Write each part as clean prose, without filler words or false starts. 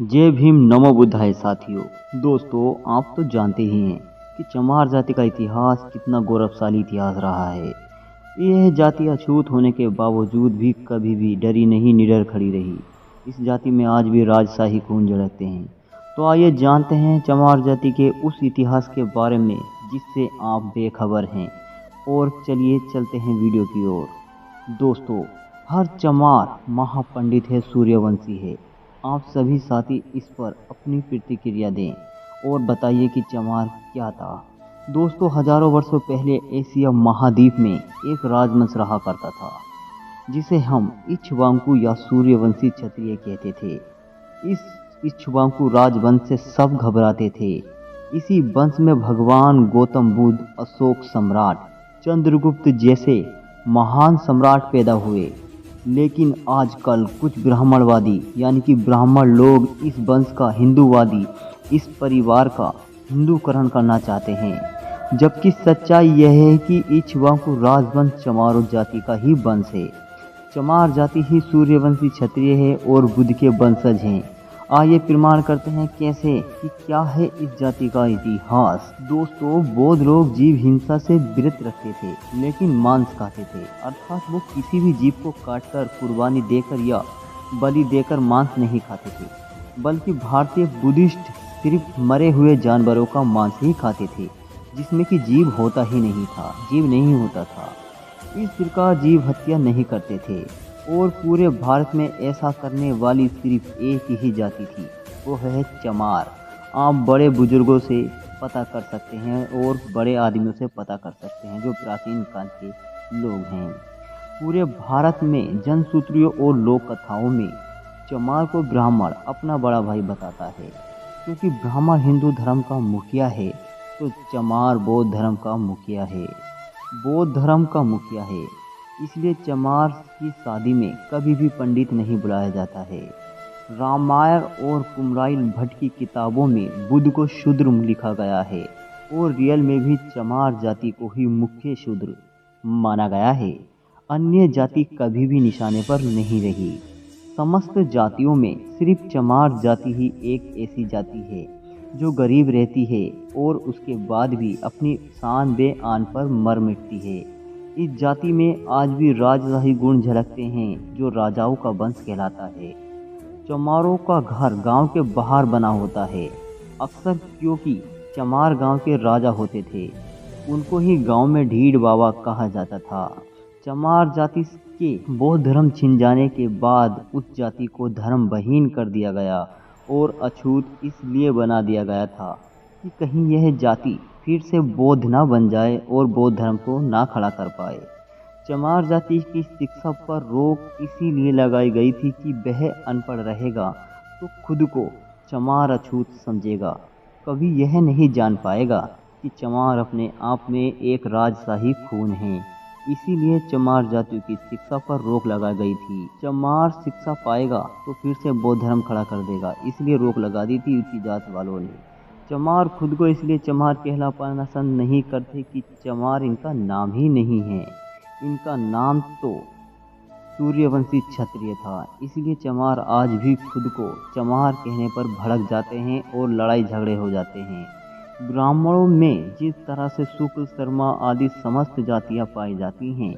जय भीम नमो बुद्धाय साथियों। दोस्तों, आप तो जानते ही हैं कि चमार जाति का इतिहास कितना गौरवशाली इतिहास रहा है। यह जाति अछूत होने के बावजूद भी कभी भी डरी नहीं, निडर खड़ी रही। इस जाति में आज भी राजशाही खून झलकते हैं। तो आइए जानते हैं चमार जाति के उस इतिहास के बारे में जिससे आप बेखबर हैं। और चलिए चलते हैं वीडियो की ओर। दोस्तों, हर चमार महापंडित है, सूर्यवंशी है। आप सभी साथी इस पर अपनी प्रतिक्रिया दें और बताइए कि चमार क्या था। दोस्तों, हजारों वर्षों पहले एशिया महाद्वीप में एक राजवंश रहा करता था जिसे हम इक्ष्वाकु या सूर्यवंशी क्षत्रिय कहते थे। इस इक्ष्वाकु राजवंश से सब घबराते थे। इसी वंश में भगवान गौतम बुद्ध, अशोक सम्राट, चंद्रगुप्त जैसे महान सम्राट पैदा हुए। लेकिन आजकल कुछ ब्राह्मणवादी यानी कि ब्राह्मण लोग इस वंश का हिंदूवादी, इस परिवार का हिंदूकरण करना चाहते हैं, जबकि सच्चाई यह है कि इक्ष्वाकु राजवंश चमार जाति का ही वंश है। चमार जाति ही सूर्यवंशी क्षत्रिय है और बुद्ध के वंशज हैं। आइए प्रमाण करते हैं कैसे कि क्या है इस जाति का इतिहास। दोस्तों, बौद्ध लोग जीव हिंसा से व्रत रखते थे लेकिन मांस खाते थे, अर्थात वो किसी भी जीव को काटकर, कुर्बानी देकर या बलि देकर मांस नहीं खाते थे, बल्कि भारतीय बुद्धिस्ट सिर्फ मरे हुए जानवरों का मांस ही खाते थे, जिसमें कि जीव होता ही नहीं था, जीव नहीं होता था। इस प्रकार जीव हत्या नहीं करते थे और पूरे भारत में ऐसा करने वाली सिर्फ एक ही जाति थी, वो है चमार। आप बड़े बुजुर्गों से पता कर सकते हैं और बड़े आदमियों से पता कर सकते हैं जो प्राचीन काल के लोग हैं। पूरे भारत में जनसूत्रियों और लोक कथाओं में चमार को ब्राह्मण अपना बड़ा भाई बताता है। क्योंकि ब्राह्मण हिंदू धर्म का मुखिया है तो चमार बौद्ध धर्म का मुखिया है, बौद्ध धर्म का मुखिया है। इसलिए चमार की शादी में कभी भी पंडित नहीं बुलाया जाता है। रामायण और कुमराइल भट्ट की किताबों में बुद्ध को शूद्र लिखा गया है और रियल में भी चमार जाति को ही मुख्य शूद्र माना गया है। अन्य जाति कभी भी निशाने पर नहीं रही। समस्त जातियों में सिर्फ चमार जाति ही एक ऐसी जाति है जो गरीब रहती है और उसके बाद भी अपनी शान बे आन पर मर मिटती है। इस जाति में आज भी राजशाही गुण झलकते हैं जो राजाओं का वंश कहलाता है। चमारों का घर गांव के बाहर बना होता है, अक्सर क्योंकि चमार गांव के राजा होते थे। उनको ही गांव में ढीड बाबा कहा जाता था। चमार जाति के बौद्ध धर्म छिन जाने के बाद उस जाति को धर्म बहीन कर दिया गया और अछूत इसलिए बना दिया गया था कि कहीं यह जाति फिर से बौद्ध ना बन जाए और बौद्ध धर्म को ना खड़ा कर पाए। चमार जाति की शिक्षा पर रोक इसीलिए लगाई गई थी कि वह अनपढ़ रहेगा तो खुद को चमार अछूत समझेगा, कभी यह नहीं जान पाएगा कि चमार अपने आप में एक राजशाही खून है। इसीलिए चमार जाति की शिक्षा पर रोक लगाई गई थी। चमार शिक्षा पाएगा तो फिर से बौद्ध धर्म खड़ा कर देगा, इसलिए रोक लगा दी थी ऊंची जात वालों ने। चमार खुद को इसलिए चमार कहला पाना पसंद नहीं करते कि चमार इनका नाम ही नहीं है। इनका नाम तो सूर्यवंशी क्षत्रिय था। इसलिए चमार आज भी खुद को चमार कहने पर भड़क जाते हैं और लड़ाई झगड़े हो जाते हैं। ब्राह्मणों में जिस तरह से शुक्ल, शर्मा आदि समस्त जातियां पाई जाती हैं,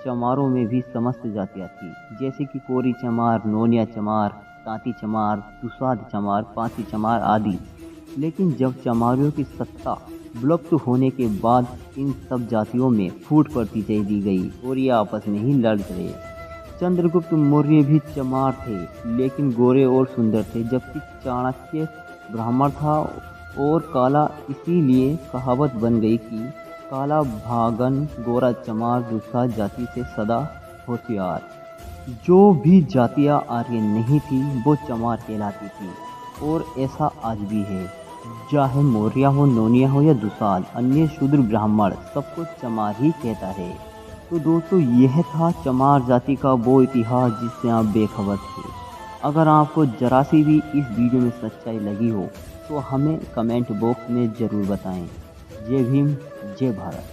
चमारों में भी समस्त जातियां थी, जैसे कि कोरी चमार, नोनिया चमार, तांती चमार, दुसाध चमार, पांची चमार आदि। लेकिन जब चमारियों की सत्ता विलुप्त होने के बाद इन सब जातियों में फूट परिचय दी गई और ये आपस में ही लड़ गए। चंद्रगुप्त मौर्य भी चमार थे लेकिन गोरे और सुंदर थे, जबकि चाणक्य ब्राह्मण था और काला, इसीलिए कहावत बन गई कि काला भागन गोरा चमार दूसरा जाति से सदा होशियार। जो भी जातियां आर्य नहीं थी वो चमार कहलाती थी और ऐसा आज भी है। चाहे मौर्य हो, नोनिया हो या दुसाध, अन्य शूद्र ब्राह्मण सबको चमार ही कहता है। तो दोस्तों, यह था चमार जाति का वो इतिहास जिससे आप बेखबर थे। अगर आपको जरा सी भी इस वीडियो में सच्चाई लगी हो तो हमें कमेंट बॉक्स में ज़रूर बताएं। जय भीम, जय भारत।